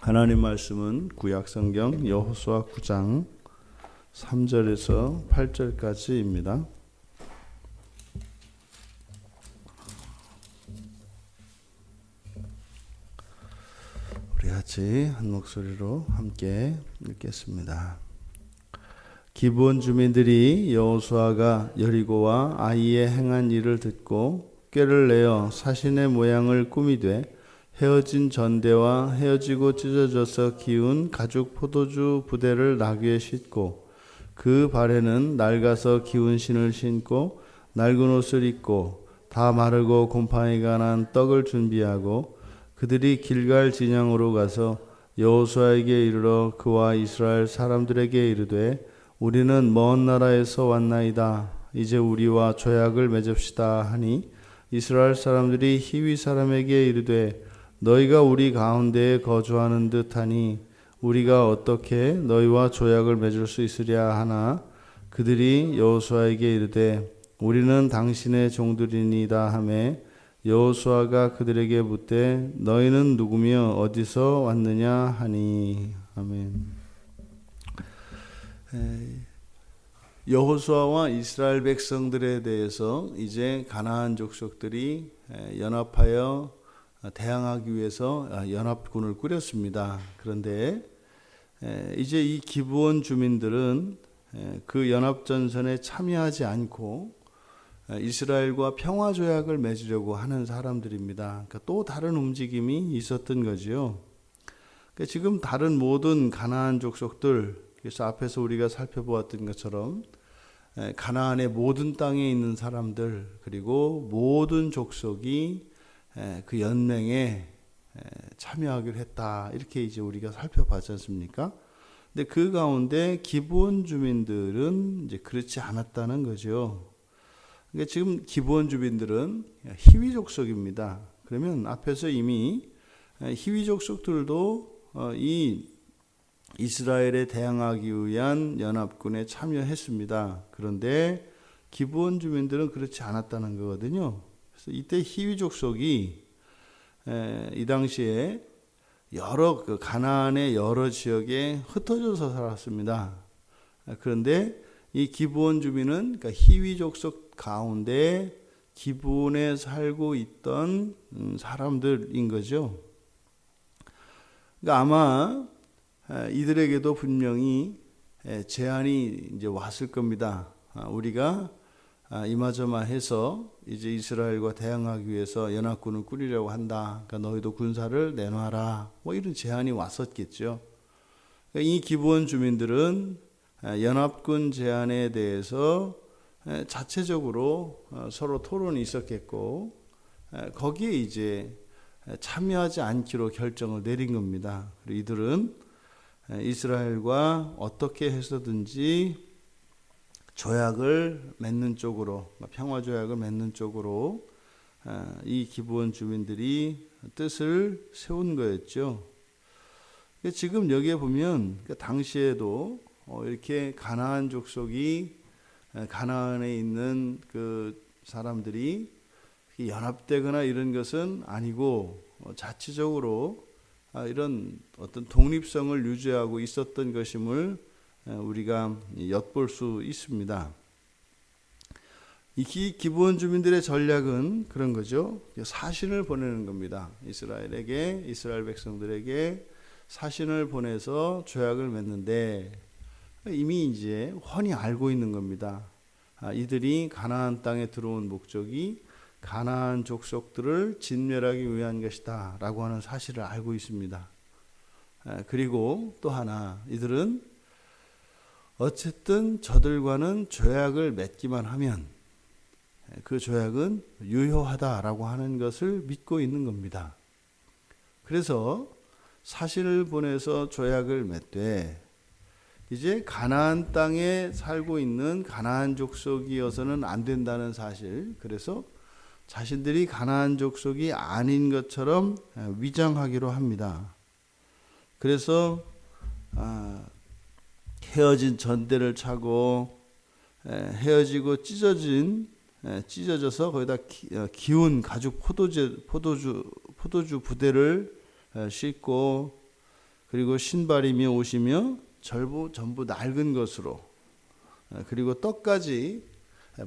하나님 말씀은 구약성경 여호수아 9장 3절에서 8절까지입니다. 우리 같이 한 목소리로 함께 읽겠습니다. 기브온 주민들이 여호수아가 여리고와 아이에 행한 일을 듣고 꾀를 내어 사신의 모양을 꾸미되 헤어진 전대와 헤어지고 찢어져서 기운 가죽 포도주 부대를 나귀에 싣고 그 발에는 낡아서 기운 신을 신고 낡은 옷을 입고 다 마르고 곰팡이가 난 떡을 준비하고 그들이 길갈 진영으로 가서 여호수아에게 이르러 그와 이스라엘 사람들에게 이르되 우리는 먼 나라에서 왔나이다. 이제 우리와 조약을 맺읍시다 하니 이스라엘 사람들이 히위 사람에게 이르되 너희가 우리 가운데에 거주하는 듯하니 우리가 어떻게 너희와 조약을 맺을 수 있으랴 하나 그들이 여호수아에게 이르되 우리는 당신의 종들이니이다 하매 여호수아가 그들에게 묻되 너희는 누구며 어디서 왔느냐 하니. 아멘. 여호수아와 이스라엘 백성들에 대해서 이제 가나안 족속들이 연합하여 대항하기 위해서 연합군을 꾸렸습니다. 그런데 이제 이 기브온 주민들은 그 연합전선에 참여하지 않고 이스라엘과 평화조약을 맺으려고 하는 사람들입니다. 그러니까 또 다른 움직임이 있었던 거죠. 그러니까 지금 다른 모든 가나안 족속들, 그래서 앞에서 우리가 살펴보았던 것처럼 가나안의 모든 땅에 있는 사람들 그리고 모든 족속이 그 연맹에 참여하기로 했다. 이렇게 이제 우리가 살펴봤지 않습니까? 근데 그 가운데 기브온 주민들은 이제 그렇지 않았다는 거죠. 그러니까 지금 기브온 주민들은 히위 족속입니다. 그러면 앞에서 이미 히위 족속들도 이 이스라엘에 대항하기 위한 연합군에 참여했습니다. 그런데 기브온 주민들은 그렇지 않았다는 거거든요. 그래서 이때 히위 족속이 이 당시에 여러 가나안의 여러 지역에 흩어져서 살았습니다. 그런데 이 기브온 주민은 그러니까 히위 족속 가운데 기브온에 살고 있던 사람들인 거죠. 그러니까 아마 이들에게도 분명히 제안이 이제 왔을 겁니다. 우리가 이마저마해서 이제 이스라엘과 대항하기 위해서 연합군을 꾸리려고 한다. 그러니까 너희도 군사를 내놔라. 뭐 이런 제안이 왔었겠죠. 그러니까 이 기브온 주민들은 연합군 제안에 대해서 자체적으로 서로 토론이 있었겠고 거기에 이제 참여하지 않기로 결정을 내린 겁니다. 그리고 이들은 이스라엘과 어떻게 해서든지 조약을 맺는 쪽으로, 평화 조약을 맺는 쪽으로 이 기브온 주민들이 뜻을 세운 거였죠. 지금 여기에 보면 당시에도 이렇게 가나안 족속이 가나안에 있는 그 사람들이 연합되거나 이런 것은 아니고 자체적으로 이런 어떤 독립성을 유지하고 있었던 것임을 우리가 엿볼 수 있습니다. 이 기브온 주민들의 전략은 그런 거죠. 사신을 보내는 겁니다. 이스라엘 백성들에게 사신을 보내서 조약을 맺는데 이미 이제 훤히 알고 있는 겁니다. 이들이 가나안 땅에 들어온 목적이 가나안 족속들을 진멸하기 위한 것이다 라고 하는 사실을 알고 있습니다. 그리고 또 하나 이들은 어쨌든 저들과는 조약을 맺기만 하면 그 조약은 유효하다라고 하는 것을 믿고 있는 겁니다. 그래서 사신을 보내서 조약을 맺되 이제 가나안 땅에 살고 있는 가나안 족속이어서는 안 된다는 사실, 그래서 자신들이 가나안 족속이 아닌 것처럼 위장하기로 합니다. 그래서 헤어진 전대를 차고 헤어지고 찢어져서 거기다 기운 가죽 포도주 부대를 싣고 그리고 신발이며 옷이며 전부 낡은 것으로, 그리고 떡까지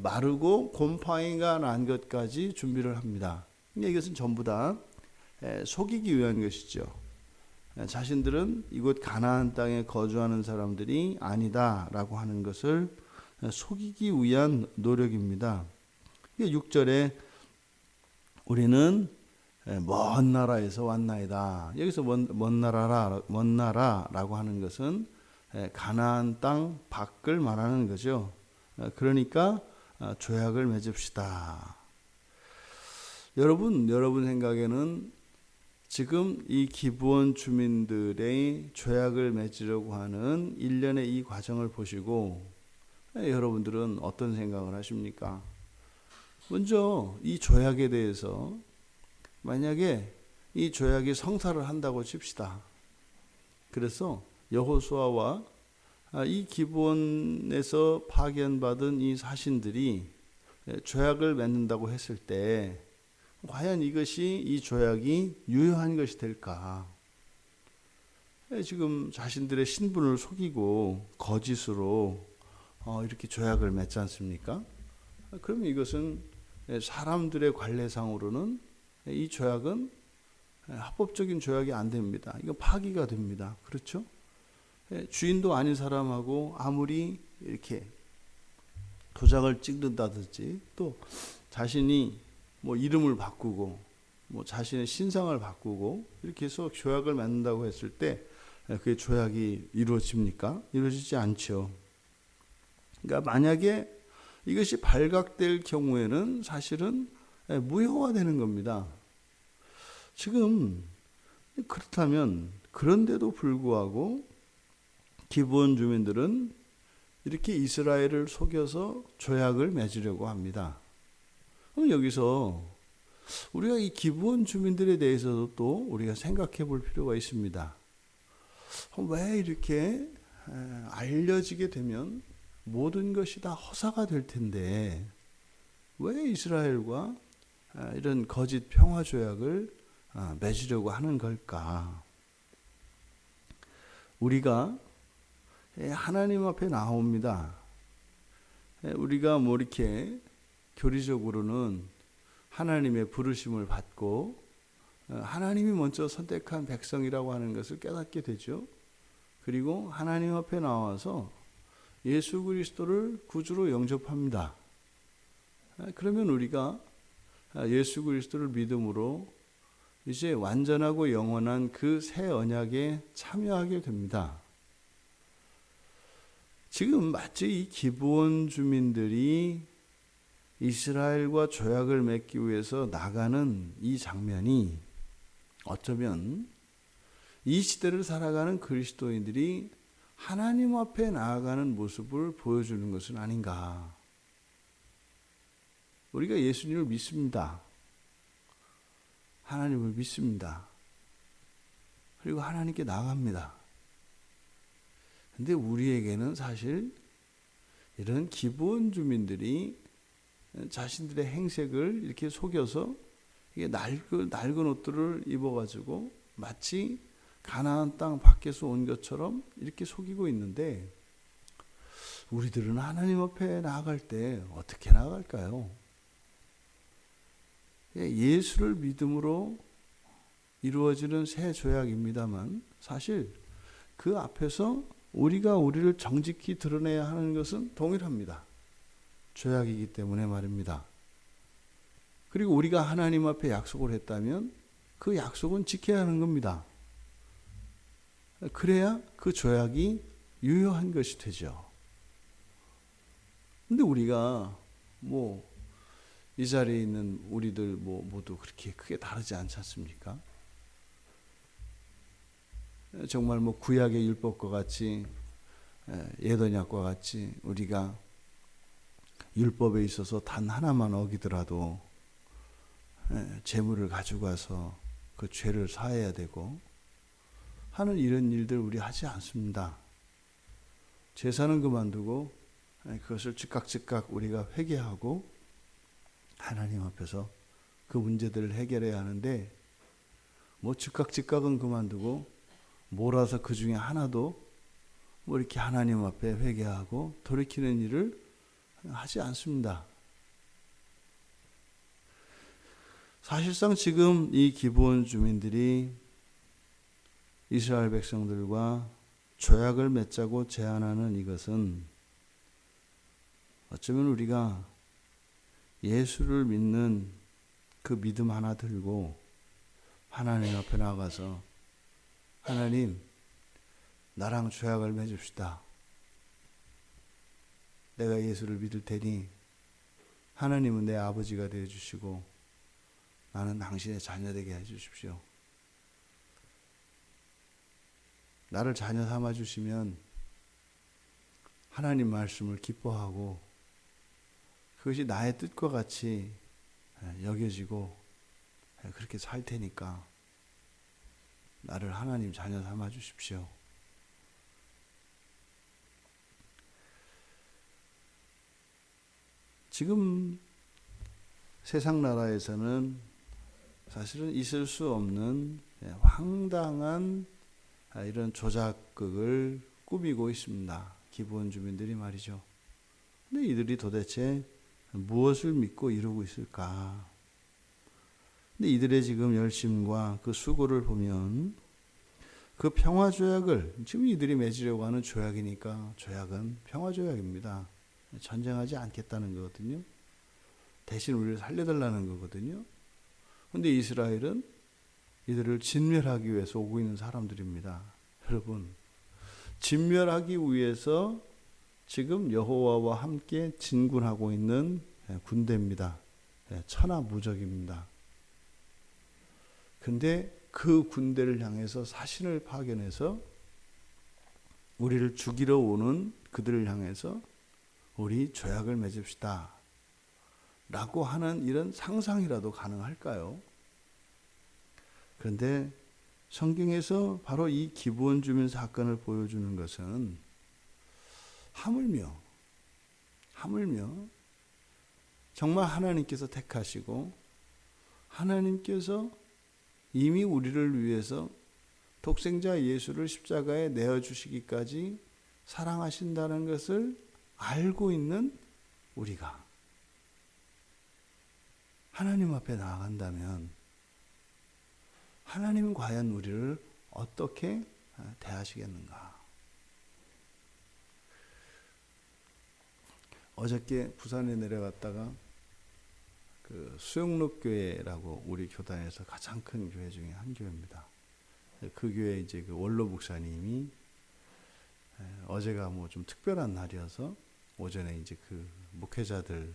마르고 곰팡이가 난 것까지 준비를 합니다. 이것은 전부 다 속이기 위한 것이죠. 자신들은 이곳 가나안 땅에 거주하는 사람들이 아니다라고 하는 것을 속이기 위한 노력입니다. 6절에 우리는 먼 나라에서 왔나이다. 여기서 먼 나라라고 하는 것은 가나안 땅 밖을 말하는 거죠. 그러니까 조약을 맺읍시다. 여러분 생각에는 지금 이 기브온 주민들의 조약을 맺으려고 하는 일련의 이 과정을 보시고 여러분들은 어떤 생각을 하십니까? 먼저 이 조약에 대해서, 만약에 이 조약이 성사를 한다고 칩시다. 그래서 여호수아와 이 기브온에서 파견받은 이 사신들이 조약을 맺는다고 했을 때 과연 이것이, 이 조약이 유효한 것이 될까? 지금 자신들의 신분을 속이고 거짓으로 이렇게 조약을 맺지 않습니까? 그러면 이것은 사람들의 관례상으로는 이 조약은 합법적인 조약이 안 됩니다. 이거 파기가 됩니다. 그렇죠? 주인도 아닌 사람하고 아무리 이렇게 도장을 찍는다든지, 또 자신이 뭐 이름을 바꾸고 뭐 자신의 신상을 바꾸고 이렇게 해서 조약을 맺는다고 했을 때 그게 조약이 이루어집니까? 이루어지지 않죠. 그러니까 만약에 이것이 발각될 경우에는 사실은 무효화되는 겁니다. 지금 그렇다면, 그런데도 불구하고 기브온 주민들은 이렇게 이스라엘을 속여서 조약을 맺으려고 합니다. 그럼 여기서 우리가 이 기브온 주민들에 대해서도 또 우리가 생각해 볼 필요가 있습니다. 왜 이렇게 알려지게 되면 모든 것이 다 허사가 될 텐데 왜 이스라엘과 이런 거짓 평화 조약을 맺으려고 하는 걸까? 우리가 하나님 앞에 나옵니다. 우리가 뭐 이렇게 교리적으로는 하나님의 부르심을 받고 하나님이 먼저 선택한 백성이라고 하는 것을 깨닫게 되죠. 그리고 하나님 앞에 나와서 예수 그리스도를 구주로 영접합니다. 그러면 우리가 예수 그리스도를 믿음으로 이제 완전하고 영원한 그 새 언약에 참여하게 됩니다. 지금 마치 이 기브온 주민들이 이스라엘과 조약을 맺기 위해서 나가는 이 장면이 어쩌면 이 시대를 살아가는 그리스도인들이 하나님 앞에 나아가는 모습을 보여주는 것은 아닌가. 우리가 예수님을 믿습니다. 하나님을 믿습니다. 그리고 하나님께 나아갑니다. 근데 우리에게는 사실 이런 기브온 주민들이 자신들의 행색을 이렇게 속여서 이게 낡은 옷들을 입어가지고 마치 가나안 땅 밖에서 온 것처럼 이렇게 속이고 있는데, 우리들은 하나님 앞에 나아갈 때 어떻게 나아갈까요? 예수를 믿음으로 이루어지는 새 조약입니다만 사실 그 앞에서 우리가 우리를 정직히 드러내야 하는 것은 동일합니다. 조약이기 때문에 말입니다. 그리고 우리가 하나님 앞에 약속을 했다면 그 약속은 지켜야 하는 겁니다. 그래야 그 조약이 유효한 것이 되죠. 근데 우리가 이 자리에 있는 우리들 모두 그렇게 크게 다르지 않지 않습니까? 정말 구약의 율법과 같이, 옛 언약과 같이 우리가 율법에 있어서 단 하나만 어기더라도 재물을 가지고 와서 그 죄를 사해야 되고 하는 이런 일들 우리 하지 않습니다. 제사는 그만두고 그것을 즉각 우리가 회개하고 하나님 앞에서 그 문제들을 해결해야 하는데 즉각은 그만두고 몰아서 그 중에 하나도 뭐 이렇게 하나님 앞에 회개하고 돌이키는 일을 하지 않습니다. 사실상 지금 이 기브온 주민들이 이스라엘 백성들과 조약을 맺자고 제안하는 이것은 어쩌면 우리가 예수를 믿는 그 믿음 하나 들고 하나님 앞에 나가서 하나님, 나랑 조약을 맺읍시다. 내가 예수를 믿을 테니 하나님은 내 아버지가 되어주시고 나는 당신의 자녀 되게 해주십시오. 나를 자녀 삼아주시면 하나님 말씀을 기뻐하고 그것이 나의 뜻과 같이 여겨지고 그렇게 살 테니까 나를 하나님 자녀 삼아주십시오. 지금 세상 나라에서는 사실은 있을 수 없는 황당한 이런 조작극을 꾸미고 있습니다. 기브온 주민들이 말이죠. 근데 이들이 도대체 무엇을 믿고 이루고 있을까? 근데 이들의 지금 열심과 그 수고를 보면 그 평화조약을 지금 이들이 맺으려고 하는 조약이니까 조약은 평화조약입니다. 전쟁하지 않겠다는 거거든요. 대신 우리를 살려달라는 거거든요. 근데 이스라엘은 이들을 진멸하기 위해서 오고 있는 사람들입니다. 여러분, 진멸하기 위해서 지금 여호와와 함께 진군하고 있는 군대입니다. 천하무적입니다. 근데 그 군대를 향해서 사신을 파견해서 우리를 죽이러 오는 그들을 향해서 우리 조약을 맺읍시다 라고 하는 이런 상상이라도 가능할까요? 그런데 성경에서 바로 이 기브온 주민 사건을 보여주는 것은 하물며 정말 하나님께서 택하시고 하나님께서 이미 우리를 위해서 독생자 예수를 십자가에 내어주시기까지 사랑하신다는 것을 알고 있는 우리가 하나님 앞에 나아간다면 하나님은 과연 우리를 어떻게 대하시겠는가? 어저께 부산에 내려갔다가 그 수영록교회라고 우리 교단에서 가장 큰 교회 중에 한 교회입니다. 그 교회 이제 그 원로 목사님이 어제가 뭐 좀 특별한 날이어서 오전에 이제 그 목회자들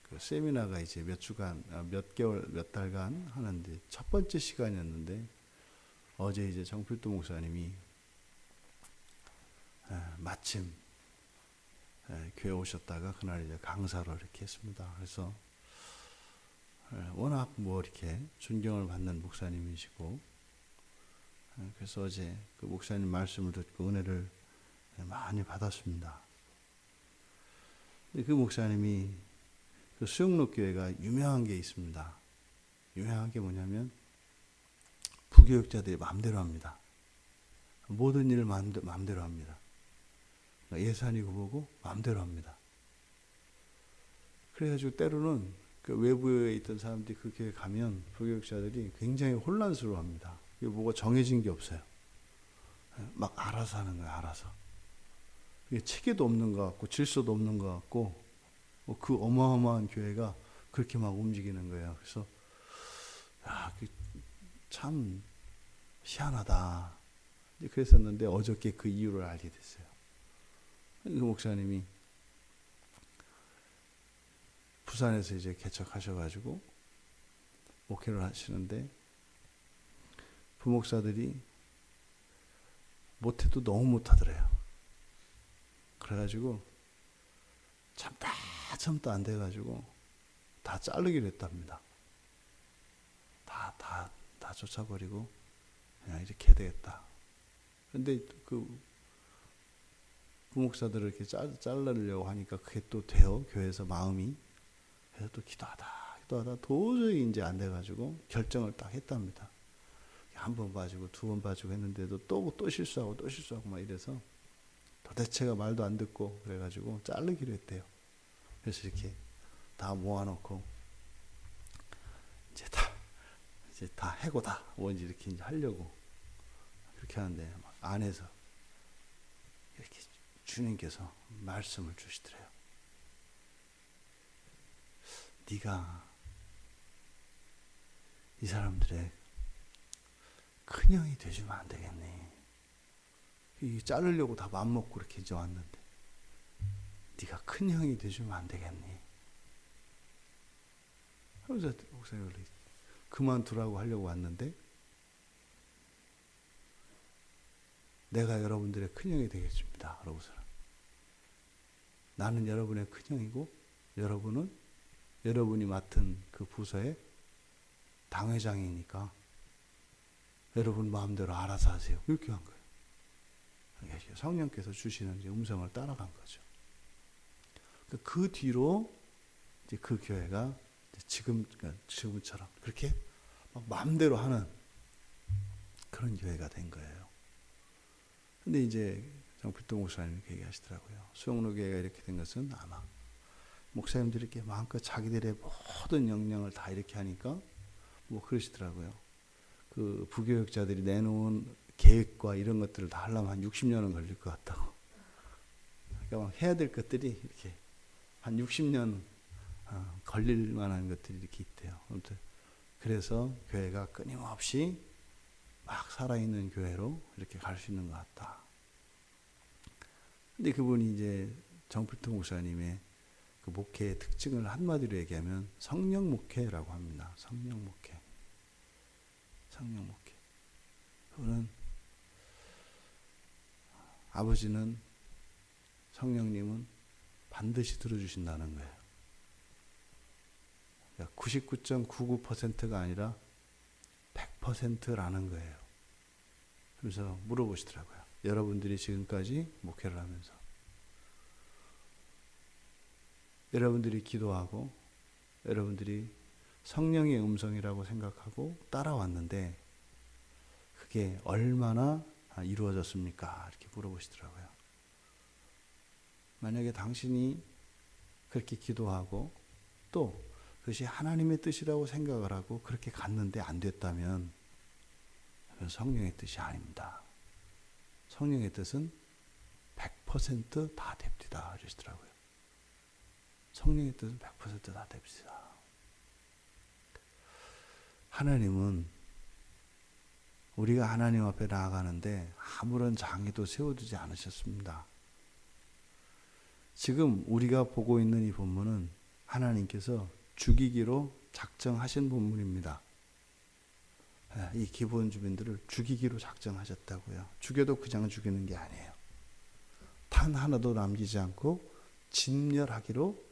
그 세미나가 이제 몇 개월, 몇 달간 하는데 첫 번째 시간이었는데 어제 이제 정필도 목사님이 마침 교회 오셨다가 그날 이제 강사로 이렇게 했습니다. 그래서 워낙 뭐 이렇게 존경을 받는 목사님이시고 그래서 어제 그 목사님 말씀을 듣고 은혜를 많이 받았습니다. 그 목사님이 그 수영록교회가 유명한 게 있습니다. 유명한 게 뭐냐면 부교육자들이 마음대로 합니다. 모든 일을 마음대로 합니다. 예산이고 뭐고 마음대로 합니다. 그래가지고 때로는 그 외부에 있던 사람들이 그 교회 가면 부교육자들이 굉장히 혼란스러워합니다. 이게 뭐가 정해진 게 없어요. 막 알아서 하는 거예요. 알아서. 이게 체계도 없는 것 같고 질서도 없는 것 같고 그 어마어마한 교회가 그렇게 막 움직이는 거예요. 그래서 참 희한하다. 그랬었는데 어저께 그 이유를 알게 됐어요. 그 목사님이 부산에서 이제 개척하셔가지고 목회를 하시는데 부목사들이 못해도 너무 못하더래요. 그래가지고 참다 안 돼가지고 다 자르기로 했답니다. 다 쫓아버리고 그냥 이렇게 해야 되겠다. 근데 그 부목사들을 이렇게 자르려고 하니까 그게 또 돼요. 교회에서 마음이. 그래서 또 기도하다 도저히 이제 안 돼가지고 결정을 딱 했답니다. 한 번 봐주고 두 번 봐주고 했는데도 또 실수하고 또 실수하고 막 이래서 도대체가 말도 안 듣고 그래가지고 자르기로 했대요. 그래서 이렇게 다 모아놓고 이제 다 해고다 뭔지 이렇게 이제 하려고 그렇게 하는데 안에서 이렇게 주님께서 말씀을 주시더래요. 네가 이 사람들의 큰형이 되주면 안 되겠니? 이 자르려고 다 맘먹고 이렇게 이제 왔는데 네가 큰형이 되주면 안 되겠니? 그래서 목사님 그만두라고 하려고 왔는데 내가 여러분들의 큰형이 되겠습니다. 그러고서는 나는 여러분의 큰형이고 여러분은 여러분이 맡은 그 부서의 당회장이니까 여러분 마음대로 알아서 하세요. 이렇게 한 거예요. 성령께서 주시는 음성을 따라간 거죠. 그 뒤로 이제 그 교회가 지금처럼 그렇게 막 마음대로 하는 그런 교회가 된 거예요. 근데 이제 정필동 목사님이 얘기하시더라고요. 수영로 교회가 이렇게 된 것은 아마 목사님들이 이렇게 마음껏 자기들의 모든 역량을 다 이렇게 하니까 뭐 그러시더라고요. 그 부교육자들이 내놓은 계획과 이런 것들을 다 하려면 한 60년은 걸릴 것 같다고. 그러니까 막 해야 될 것들이 이렇게 한 60년 걸릴 만한 것들이 이렇게 있대요. 아무튼 그래서 교회가 끊임없이 막 살아있는 교회로 이렇게 갈 수 있는 것 같다. 근데 그분이 이제 정필통 목사님의 그 목회의 특징을 한마디로 얘기하면 성령 목회라고 합니다. 성령 목회. 성령 목회. 그거는 아버지는 성령님은 반드시 들어주신다는 거예요. 그러니까 99.99%가 아니라 100%라는 거예요. 그래서 물어보시더라고요. 여러분들이 지금까지 목회를 하면서 여러분들이 기도하고 여러분들이 성령의 음성이라고 생각하고 따라왔는데 그게 얼마나 이루어졌습니까? 이렇게 물어보시더라고요. 만약에 당신이 그렇게 기도하고 또 그것이 하나님의 뜻이라고 생각을 하고 그렇게 갔는데 안 됐다면 그건 성령의 뜻이 아닙니다. 성령의 뜻은 100%다 됩니다. 그러시더라고요. 성령의 뜻은 100%다 됩니다. 하나님은 우리가 하나님 앞에 나아가는데 아무런 장애도 세워두지 않으셨습니다. 지금 우리가 보고 있는 이 본문은 하나님께서 죽이기로 작정하신 본문입니다. 이 기브온 주민들을 죽이기로 작정하셨다고요. 죽여도 그냥 죽이는 게 아니에요. 단 하나도 남기지 않고 진멸하기로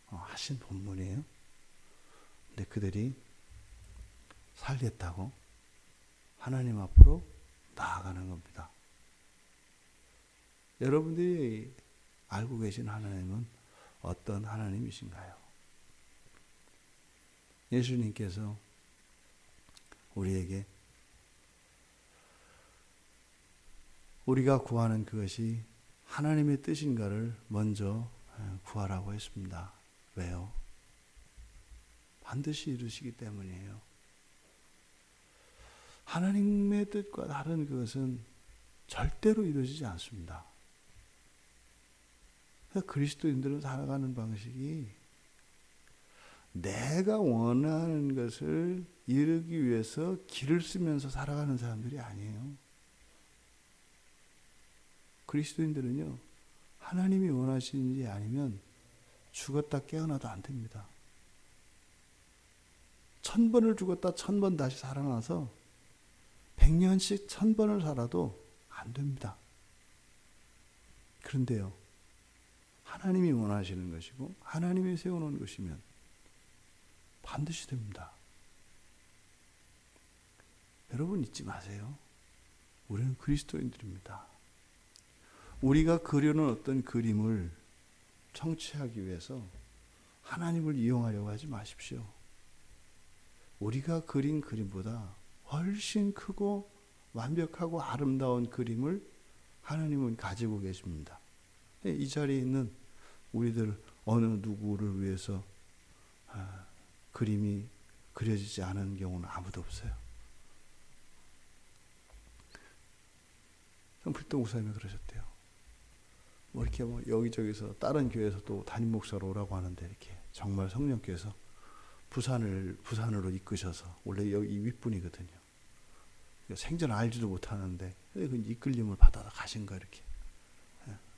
하신 본문이에요. 근데 그들이 살겠다고 하나님 앞으로 나아가는 겁니다. 여러분들이 알고 계신 하나님은 어떤 하나님이신가요? 예수님께서 우리에게 우리가 구하는 그것이 하나님의 뜻인가를 먼저 구하라고 했습니다. 왜요? 반드시 이루시기 때문이에요. 하나님의 뜻과 다른 그것은 절대로 이루어지지 않습니다. 그리스도인들은 살아가는 방식이 내가 원하는 것을 이루기 위해서 길을 쓰면서 살아가는 사람들이 아니에요. 그리스도인들은요, 하나님이 원하시는지 아니면 죽었다 깨어나도 안 됩니다. 1000번을 죽었다 1000번 다시 살아나서 100년씩 1000번을 살아도 안 됩니다. 그런데요, 하나님이 원하시는 것이고 하나님이 세워놓은 것이면 반드시 됩니다. 여러분 잊지 마세요. 우리는 그리스도인들입니다. 우리가 그려놓은 어떤 그림을 성취하기 위해서 하나님을 이용하려고 하지 마십시오. 우리가 그린 그림보다 훨씬 크고 완벽하고 아름다운 그림을 하나님은 가지고 계십니다. 이 자리에 있는 우리들 어느 누구를 위해서 그림이 그려지지 않은 경우는 아무도 없어요. 필동 목사님이 그러셨대요. 뭐 이렇게 뭐 여기저기서 다른 교회에서 또 담임 목사로 오라고 하는데 이렇게 정말 성령께서 부산으로 이끄셔서 원래 여기 윗분이거든요. 생전 알지도 못하는데 그 이끌림을 받아서 가신 거 이렇게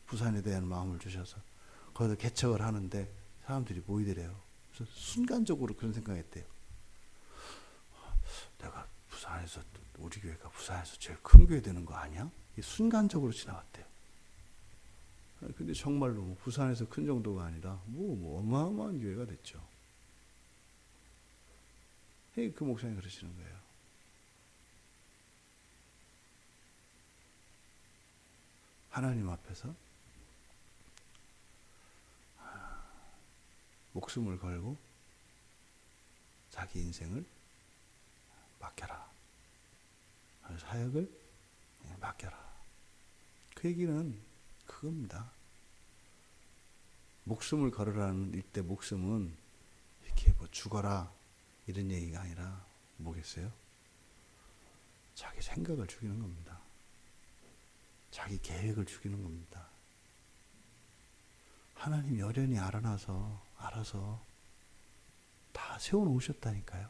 부산에 대한 마음을 주셔서 거기서 개척을 하는데 사람들이 모이더래요. 그래서 순간적으로 그런 생각했대요. 내가 부산에서 우리 교회가 부산에서 제일 큰 교회 되는 거 아니야? 순간적으로 지나갔대요. 근데 정말로 뭐 부산에서 큰 정도가 아니라 뭐 어마어마한 교회가 됐죠. 그 목사님 그러시는 거예요. 하나님 앞에서 목숨을 걸고 자기 인생을 맡겨라. 사역을 맡겨라. 그 얘기는 그겁니다. 목숨을 걸으라는 이때 목숨은 이렇게 뭐 죽어라 이런 얘기가 아니라 뭐겠어요? 자기 생각을 죽이는 겁니다. 자기 계획을 죽이는 겁니다. 하나님이 여련히 알아서 다 세워놓으셨다니까요.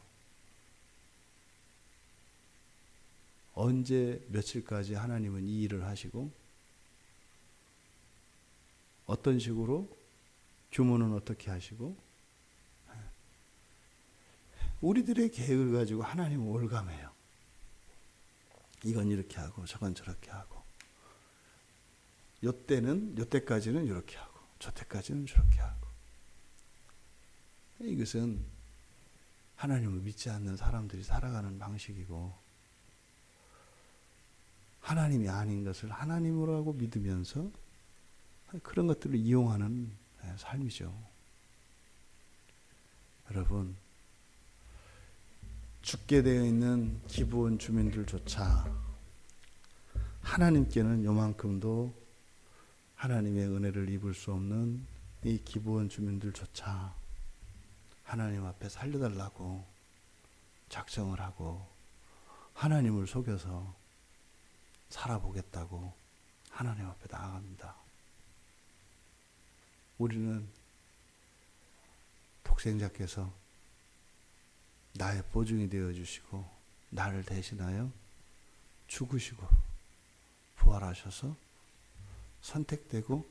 언제 며칠까지 하나님은 이 일을 하시고 어떤 식으로 규모는 어떻게 하시고 우리들의 계획을 가지고 하나님은 올감해요. 이건 이렇게 하고 저건 저렇게 하고 요때까지는 이렇게 하고 저때까지는 저렇게 하고 이것은 하나님을 믿지 않는 사람들이 살아가는 방식이고 하나님이 아닌 것을 하나님으로 하고 믿으면서 그런 것들을 이용하는 삶이죠. 여러분, 죽게 되어 있는 기브온 주민들조차 하나님께는 요만큼도 하나님의 은혜를 입을 수 없는 이 기브온 주민들조차 하나님 앞에 살려달라고 작정을 하고 하나님을 속여서 살아보겠다고 하나님 앞에 나아갑니다. 우리는 독생자께서 나의 보증이 되어주시고 나를 대신하여 죽으시고 부활하셔서 선택되고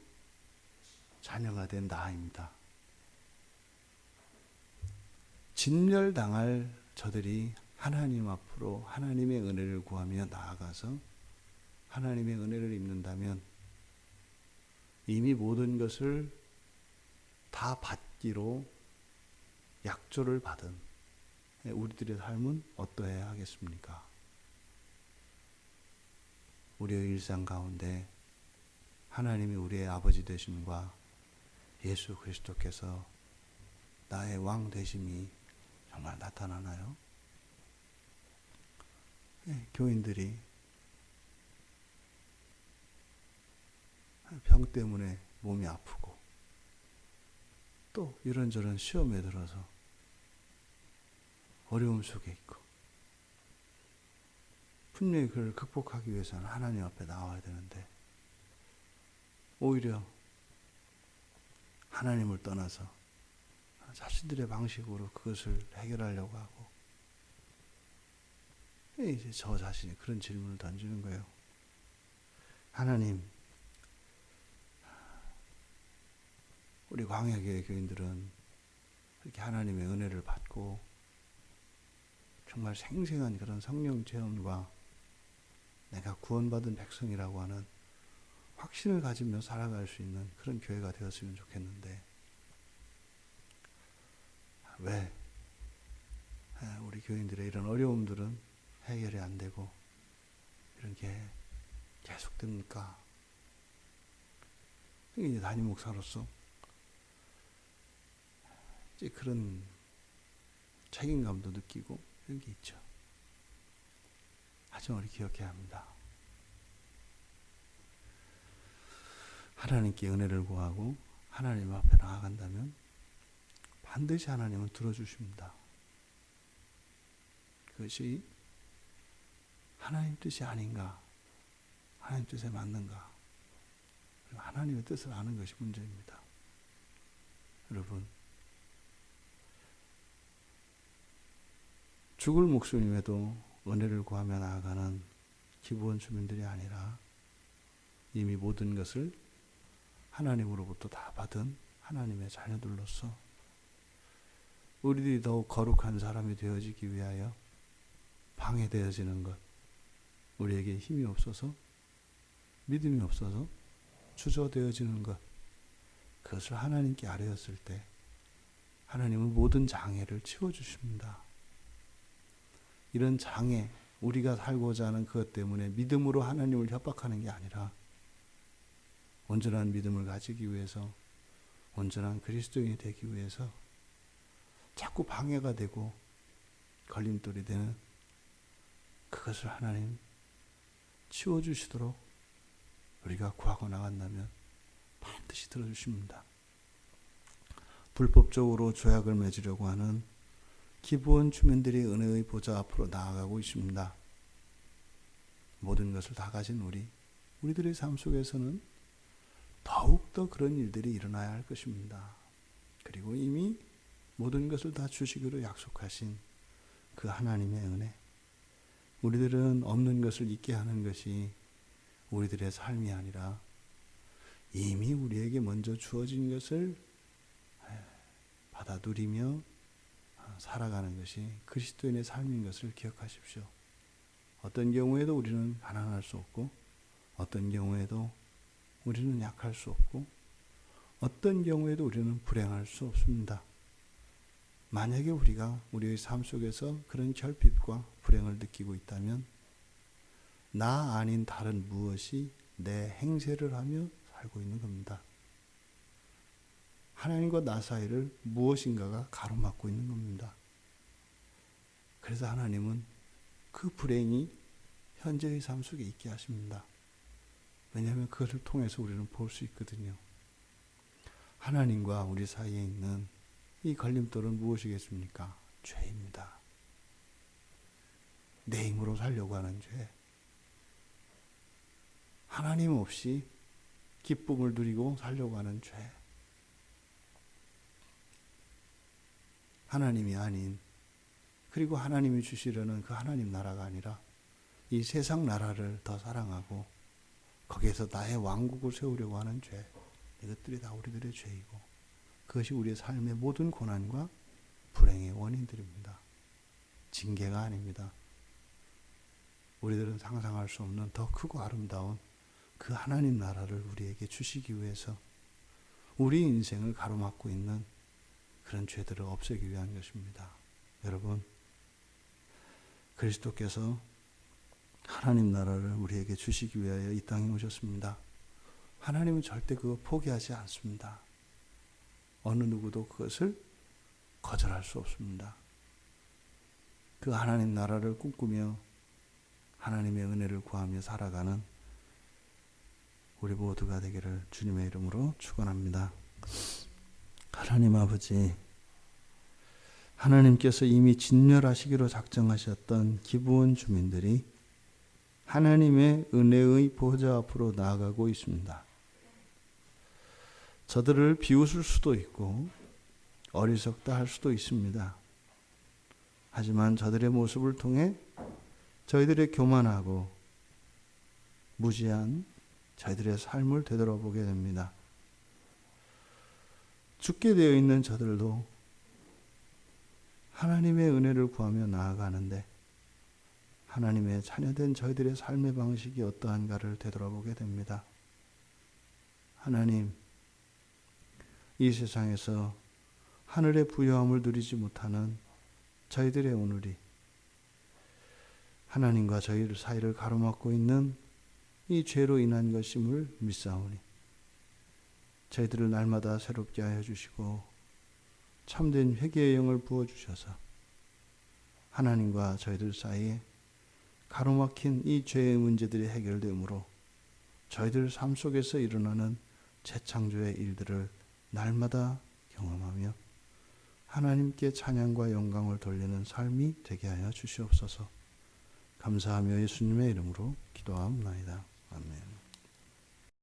자녀가 된 나입니다. 진멸당할 저들이 하나님 앞으로 하나님의 은혜를 구하며 나아가서 하나님의 은혜를 입는다면 이미 모든 것을 다 받기로 약조를 받은 우리들의 삶은 어떠해야 하겠습니까? 우리의 일상 가운데 하나님이 우리의 아버지 되심과 예수 그리스도께서 나의 왕 되심이 정말 나타나나요? 교인들이 병 때문에 몸이 아프고 또 이런저런 시험에 들어서 어려움 속에 있고 분명히 그걸 극복하기 위해서는 하나님 앞에 나와야 되는데 오히려 하나님을 떠나서 자신들의 방식으로 그것을 해결하려고 하고 이제 저 자신이 그런 질문을 던지는 거예요. 하나님, 우리 광야교회 교인들은 이렇게 하나님의 은혜를 받고 정말 생생한 그런 성령 체험과 내가 구원받은 백성이라고 하는 확신을 가지며 살아갈 수 있는 그런 교회가 되었으면 좋겠는데 왜 우리 교인들의 이런 어려움들은 해결이 안 되고 이런 게 계속됩니까? 이제 담임 목사로서 이제 그런 책임감도 느끼고 이런 게 있죠. 하지만 우리 기억해야 합니다. 하나님께 은혜를 구하고 하나님 앞에 나아간다면 반드시 하나님은 들어주십니다. 그것이 하나님 뜻이 아닌가, 하나님 뜻에 맞는가, 하나님의 뜻을 아는 것이 문제입니다. 여러분, 죽을 목숨임에도 은혜를 구하며 나아가는 기부원 주민들이 아니라 이미 모든 것을 하나님으로부터 다 받은 하나님의 자녀들로서 우리들이 더욱 거룩한 사람이 되어지기 위하여 방해되어지는 것, 우리에게 힘이 없어서, 믿음이 없어서 주저되어지는 것, 그것을 하나님께 아뢰었을 때 하나님은 모든 장애를 치워주십니다. 이런 장애, 우리가 살고자 하는 그것 때문에 믿음으로 하나님을 협박하는 게 아니라 온전한 믿음을 가지기 위해서, 온전한 그리스도인이 되기 위해서 자꾸 방해가 되고 걸림돌이 되는 그것을 하나님 치워주시도록 우리가 구하고 나간다면 반드시 들어주십니다. 불법적으로 조약을 맺으려고 하는 기부원 주민들이 은혜의 보좌 앞으로 나아가고 있습니다. 모든 것을 다 가진 우리들의 삶 속에서는 더욱더 그런 일들이 일어나야 할 것입니다. 그리고 이미 모든 것을 다 주시기로 약속하신 그 하나님의 은혜, 우리들은 없는 것을 있게 하는 것이 우리들의 삶이 아니라 이미 우리에게 먼저 주어진 것을 받아 누리며 살아가는 것이 그리스도인의 삶인 것을 기억하십시오. 어떤 경우에도 우리는 가난할 수 없고, 어떤 경우에도 우리는 약할 수 없고, 어떤 경우에도 우리는 불행할 수 없습니다. 만약에 우리가 우리의 삶 속에서 그런 결핍과 불행을 느끼고 있다면 나 아닌 다른 무엇이 내 행세를 하며 살고 있는 겁니다. 하나님과 나 사이를 무엇인가가 가로막고 있는 겁니다. 그래서 하나님은 그 불행이 현재의 삶 속에 있게 하십니다. 왜냐하면 그것을 통해서 우리는 볼 수 있거든요. 하나님과 우리 사이에 있는 이 걸림돌은 무엇이겠습니까? 죄입니다. 내 힘으로 살려고 하는 죄. 하나님 없이 기쁨을 누리고 살려고 하는 죄. 하나님이 아닌, 그리고 하나님이 주시려는 그 하나님 나라가 아니라 이 세상 나라를 더 사랑하고 거기에서 나의 왕국을 세우려고 하는 죄. 이것들이 다 우리들의 죄이고 그것이 우리의 삶의 모든 고난과 불행의 원인들입니다. 징계가 아닙니다. 우리들은 상상할 수 없는 더 크고 아름다운 그 하나님 나라를 우리에게 주시기 위해서 우리 인생을 가로막고 있는 그런 죄들을 없애기 위한 것입니다. 여러분, 그리스도께서 하나님 나라를 우리에게 주시기 위하여 이 땅에 오셨습니다. 하나님은 절대 그거 포기하지 않습니다. 어느 누구도 그것을 거절할 수 없습니다. 그 하나님 나라를 꿈꾸며 하나님의 은혜를 구하며 살아가는 우리 모두가 되기를 주님의 이름으로 축원합니다. 하나님 아버지, 하나님께서 이미 진멸하시기로 작정하셨던 기부원 주민들이 하나님의 은혜의 보좌 앞으로 나아가고 있습니다. 저들을 비웃을 수도 있고 어리석다 할 수도 있습니다. 하지만 저들의 모습을 통해 저희들의 교만하고 무지한 저희들의 삶을 되돌아보게 됩니다. 죽게 되어 있는 저들도 하나님의 은혜를 구하며 나아가는데 하나님의 자녀된 저희들의 삶의 방식이 어떠한가를 되돌아보게 됩니다. 하나님, 이 세상에서 하늘의 부요함을 누리지 못하는 저희들의 오늘이 하나님과 저희 사이를 가로막고 있는 이 죄로 인한 것임을 믿사오니 저희들을 날마다 새롭게 하여 주시고 참된 회개의 영을 부어주셔서 하나님과 저희들 사이에 가로막힌 이 죄의 문제들이 해결되므로 저희들 삶 속에서 일어나는 재창조의 일들을 날마다 경험하며 하나님께 찬양과 영광을 돌리는 삶이 되게 하여 주시옵소서. 감사하며 예수님의 이름으로 기도하옵나이다. 아멘.